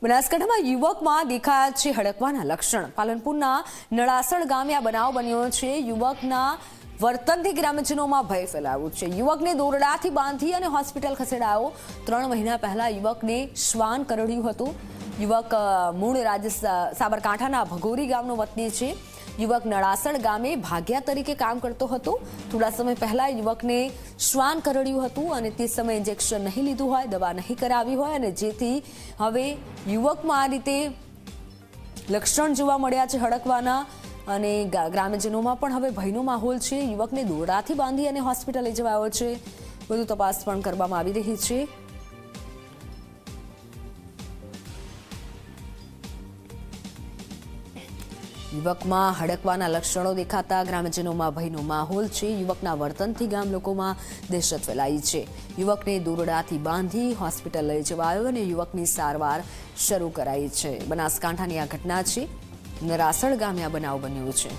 બનાસકાંઠામાં યુવકમાં દેખાયા છે હડકવાના લક્ષણ। પાલનપુરના નળાસણ ગામે આ બનાવ બન્યો છે। યુવકના વર્તનથી ગ્રામજનોમાં ભય ફેલાયો છે। યુવકને દોરડાથી બાંધી અને હોસ્પિટલ ખસેડાયો। 3 મહિના પહેલા યુવકને શ્વાન કરડ્યું હતું। યુવક મૂળ સાબરકાંઠાના ભગોરી ગામનો વતની છે। યુવક નળાસણ ગામે ભાગ્યા તરીકે કામ કરતો હતો। થોડા સમય પહેલા યુવકને શ્વાન કરડ્યું હતું અને તે સમયે ઇન્જેક્શન નહીં લીધું હોય, દવા નહીં કરાવી હોય અને જેથી હવે યુવકમાં આ રીતે લક્ષણ જોવા મળ્યા છે હડકવાના અને ગ્રામજનોમાં પણ હવે ભયનો માહોલ છે। યુવકને દોરડાથી બાંધી અને હોસ્પિટલ લઈ જવાયો છે। વધુ તપાસ પણ કરવામાં આવી રહી છે। યુવકમાં હડકવાના લક્ષણો દેખાતા ગ્રામજનોમાં ભયનો માહોલ છે। યુવકના વર્તનથી ગામ લોકોમાં દહેશત ફેલાઈ છે। યુવકને દોરડાથી બાંધી હોસ્પિટલ લઈ જવાયો અને યુવકની સારવાર શરૂ કરાઈ છે। બનાસકાંઠાની આ ઘટના છે। નળાસણ ગામે આ બનાવ બન્યો છે।